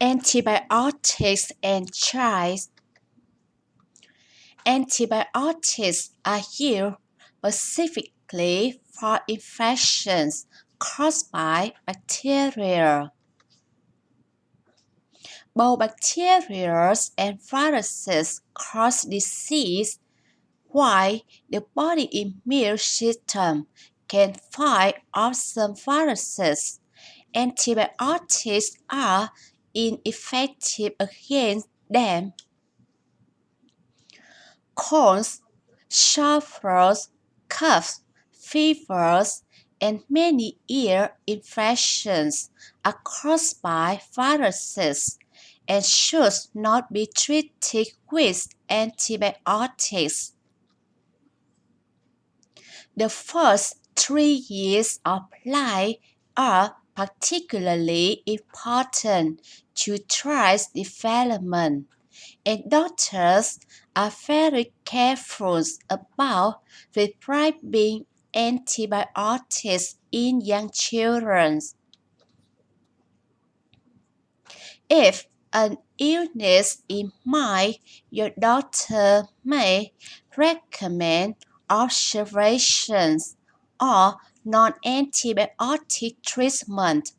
Antibiotics and trials. Antibiotics are used specifically for infections caused by bacteria. Both bacteria and viruses cause disease, while the body immune system can fight off some viruses. Antibiotics are ineffective against them. Colds, shortfalls, coughs, fevers, and many ear infections are caused by viruses and should not be treated with antibiotics. The first 3 years of life are particularly important to child's development, and doctors are very careful about prescribing antibiotics in young children. If an illness is mild, your doctor may recommend observations or non-antibiotic treatment.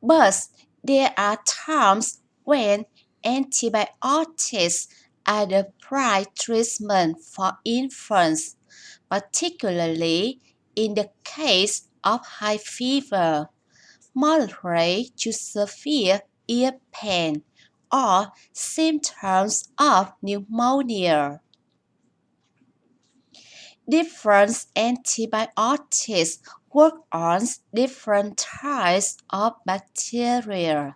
But there are times when antibiotics are the prime treatment for infants, particularly in the case of high fever, moderate to severe ear pain, or symptoms of pneumonia. Different antibiotics work on different types of bacteria.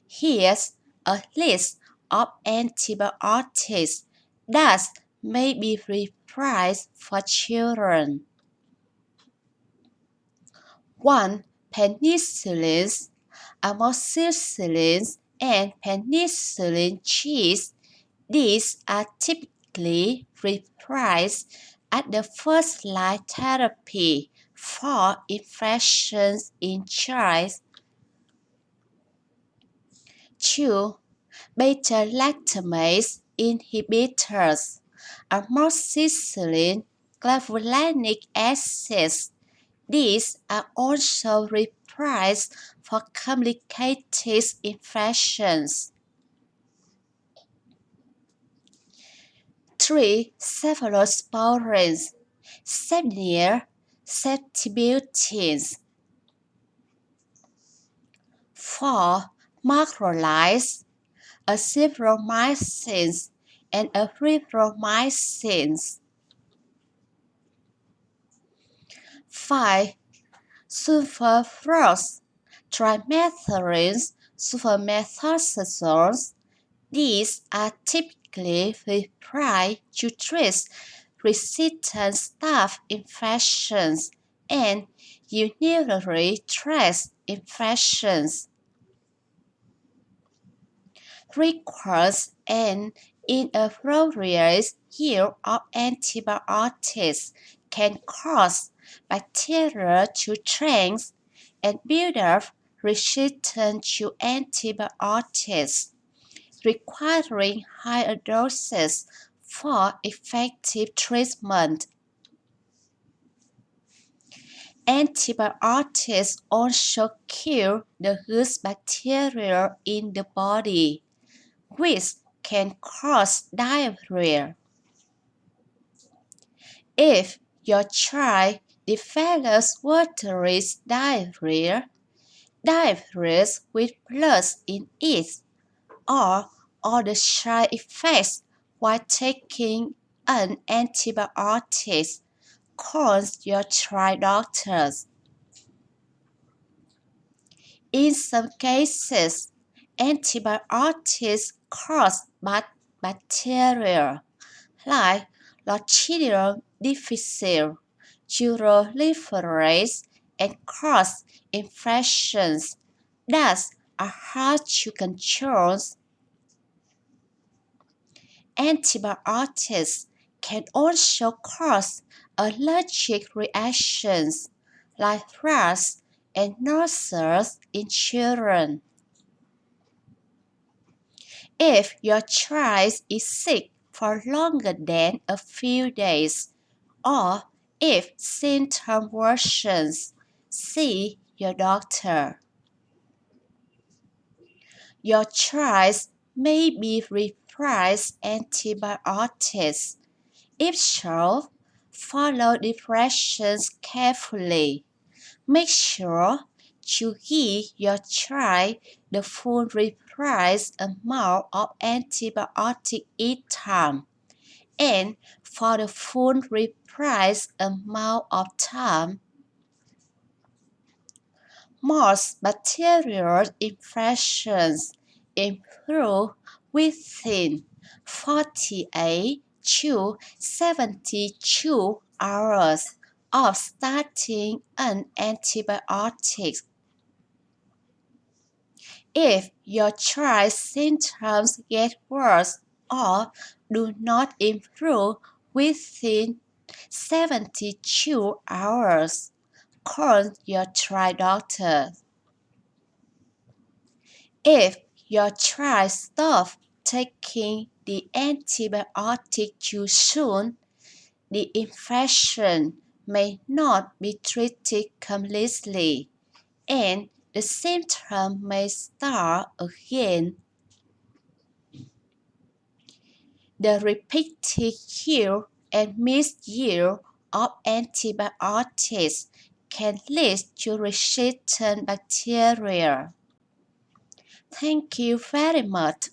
Here's a list of antibiotics that may be prescribed for children. 1. Penicillin, amoxicillin, and penicillin G. These are typically prescribed as the first-line therapy for infections in children. 2. Beta-lactamase inhibitors, amoxicillin, clavulanic acid. These are also prescribed for complicated infections. 3. Cephalosporins, Sepnia, Antibiotics. 4. Macrolides, azithromycin, and erythromycin. 5. Sulfurous, trimethylene, sulfamethoxazole. These are typically prescribed to treat resistant staph infections and urinary tract infections. Requires an inappropriate use of antibiotics can cause bacteria to strengthen and build up resistance to antibiotics, requiring higher doses for effective treatment. Antibiotics also kill the good bacteria in the body, which can cause diarrhea. If your child develops watery diarrhea, diarrhea with blood in it, or other side effects while taking an antibiotic, call your child doctors. In some cases, antibiotics cause bad bacteria like Clostridium difficile, uroliferase, and cause infections that are hard to control. Antibiotics can also cause allergic reactions like rash and nurses in children. If your child is sick for longer than a few days, or if symptoms worsen, see your doctor. Your child may be required antibiotics. If so, follow directions carefully. Make sure to give your child the full required amount of antibiotic each time, and for the full required amount of time. Most bacterial infections improve within 48 to 72 hours of starting an antibiotic. If your child's symptoms get worse or do not improve within 72 hours, call your child doctor. If your child stops taking the antibiotic too soon, the infection may not be treated completely, and the symptoms may start again. The repeated use and misuse of antibiotics can lead to resistant bacteria. Thank you very much.